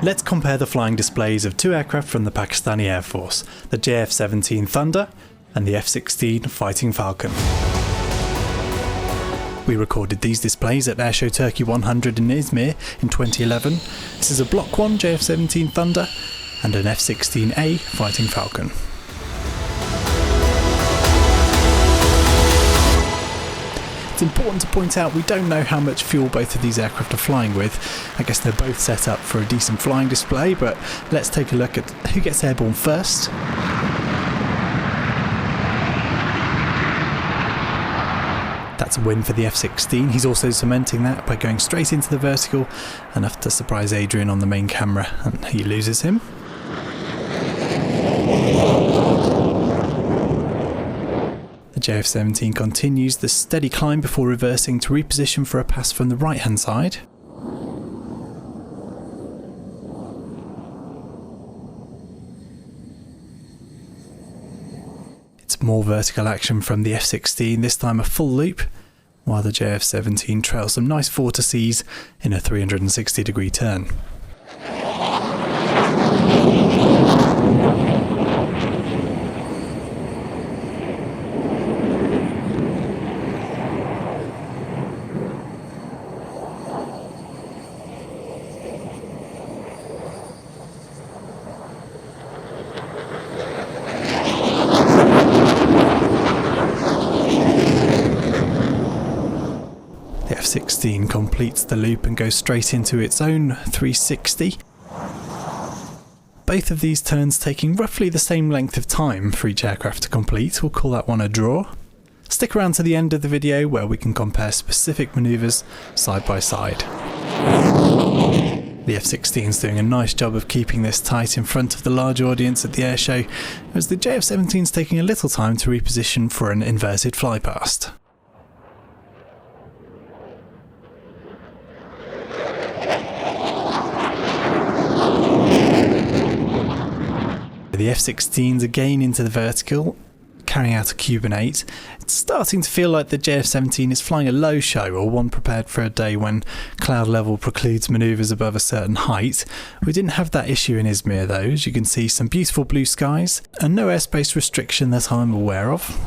Let's compare the flying displays of two aircraft from the Pakistani Air Force, the JF-17 Thunder and the F-16 Fighting Falcon. We recorded these displays at Airshow Turkey 100 in Izmir in 2011. This is a Block 1 JF-17 Thunder and an F-16A Fighting Falcon. It's important to point out we don't know how much fuel both of these aircraft are flying with. I guess they're both set up for a decent flying display, but let's take a look at who gets airborne first. That's a win for the F-16. He's also cementing that by going straight into the vertical, enough to surprise Adrian on the main camera, and he loses him. The JF-17 continues the steady climb before reversing to reposition for a pass from the right hand side. It's more vertical action from the F-16, this time a full loop, while the JF-17 trails some nice vortices in a 360-degree turn. The F-16 completes the loop and goes straight into its own 360. Both of these turns taking roughly the same length of time for each aircraft to complete. We'll call that one a draw. Stick around to the end of the video where we can compare specific manoeuvres side by side. The F-16 is doing a nice job of keeping this tight in front of the large audience at the airshow, as the JF-17 is taking a little time to reposition for an inverted flypast. The F-16's again into the vertical, carrying out a Cuban 8. It's starting to feel like the JF-17 is flying a low show, or one prepared for a day when cloud level precludes manoeuvres above a certain height. We didn't have that issue in Izmir though, as you can see some beautiful blue skies and no airspace restriction that I'm aware of.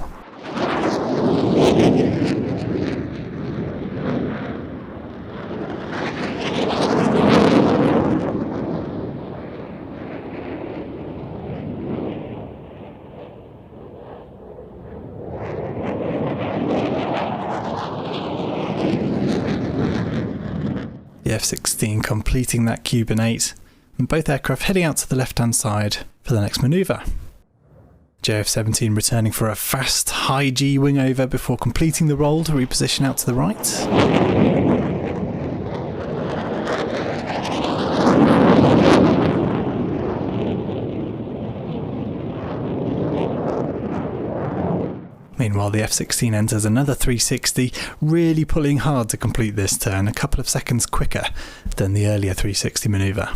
The F-16 completing that Cuban 8, and both aircraft heading out to the left-hand side for the next manoeuvre. JF-17 returning for a fast, high G wing over before completing the roll to reposition out to the right. Meanwhile, the F-16 enters another 360, really pulling hard to complete this turn, a couple of seconds quicker than the earlier 360 manoeuvre.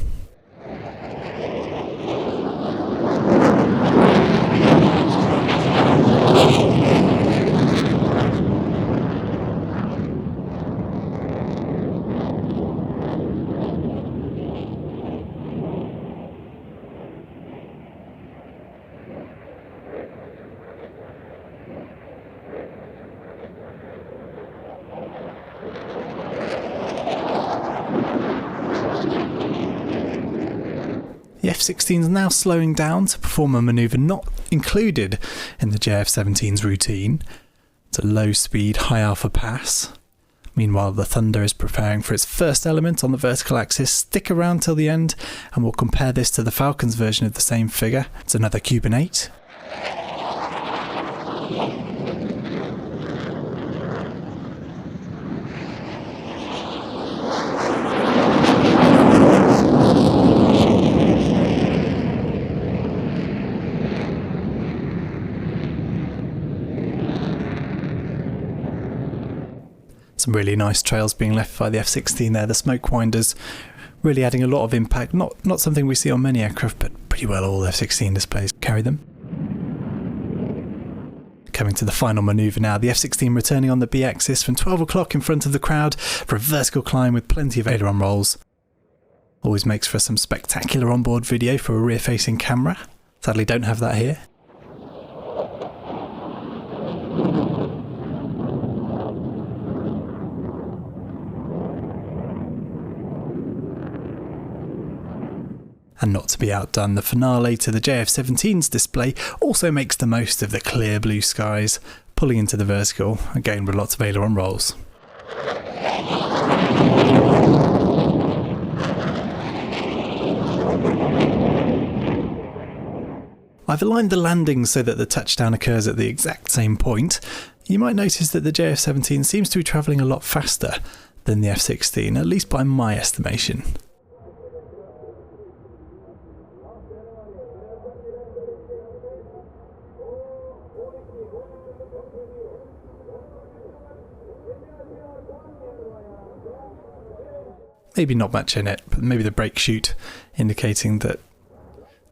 The F-16 is now slowing down to perform a manoeuvre not included in the JF-17's routine. It's a low-speed, high-alpha pass. Meanwhile, the Thunder is preparing for its first element on the vertical axis. Stick around till the end and we'll compare this to the Falcon's version of the same figure. It's another Cuban 8. Some really nice trails being left by the F-16 there, the smoke winders really adding a lot of impact, not something we see on many aircraft, but pretty well all F-16 displays carry them. Coming to the final manoeuvre now, the F-16 returning on the B-axis from 12 o'clock in front of the crowd for a vertical climb with plenty of aileron rolls. Always makes for some spectacular onboard video for a rear-facing camera. Sadly don't have that here. And not to be outdone, the finale to the JF-17's display also makes the most of the clear blue skies, pulling into the vertical, again with lots of aileron rolls. I've aligned the landings so that the touchdown occurs at the exact same point. You might notice that the JF-17 seems to be travelling a lot faster than the F-16, at least by my estimation. Maybe not much in it, but maybe the brake chute indicating that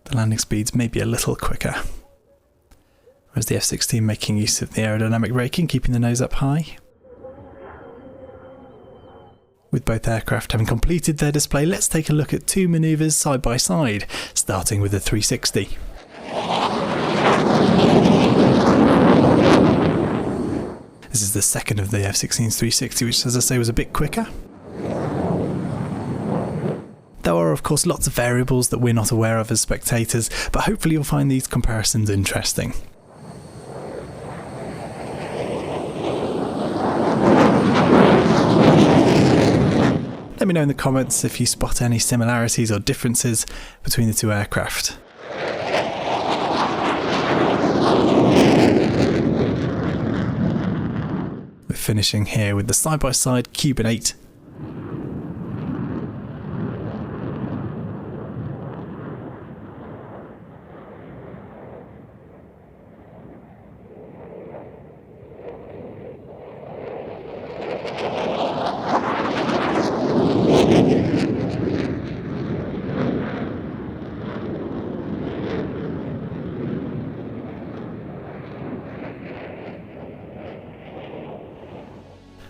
the landing speeds may be a little quicker. Whereas the F-16 making use of the aerodynamic braking, keeping the nose up high. With both aircraft having completed their display, let's take a look at two manoeuvres side by side, starting with the 360. This is the second of the F-16's 360, which, as I say, was a bit quicker. There are of course lots of variables that we're not aware of as spectators, but hopefully you'll find these comparisons interesting. Let me know in the comments if you spot any similarities or differences between the two aircraft. We're finishing here with the side-by-side Cuban 8.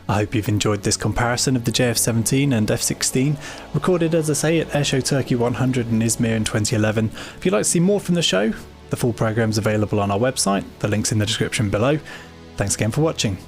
I hope you've enjoyed this comparison of the JF-17 and F-16, recorded as I say at Airshow Turkey 100 in Izmir in 2011. If you'd like to see more from the show, the full programme is available on our website, the link's in the description below. Thanks again for watching.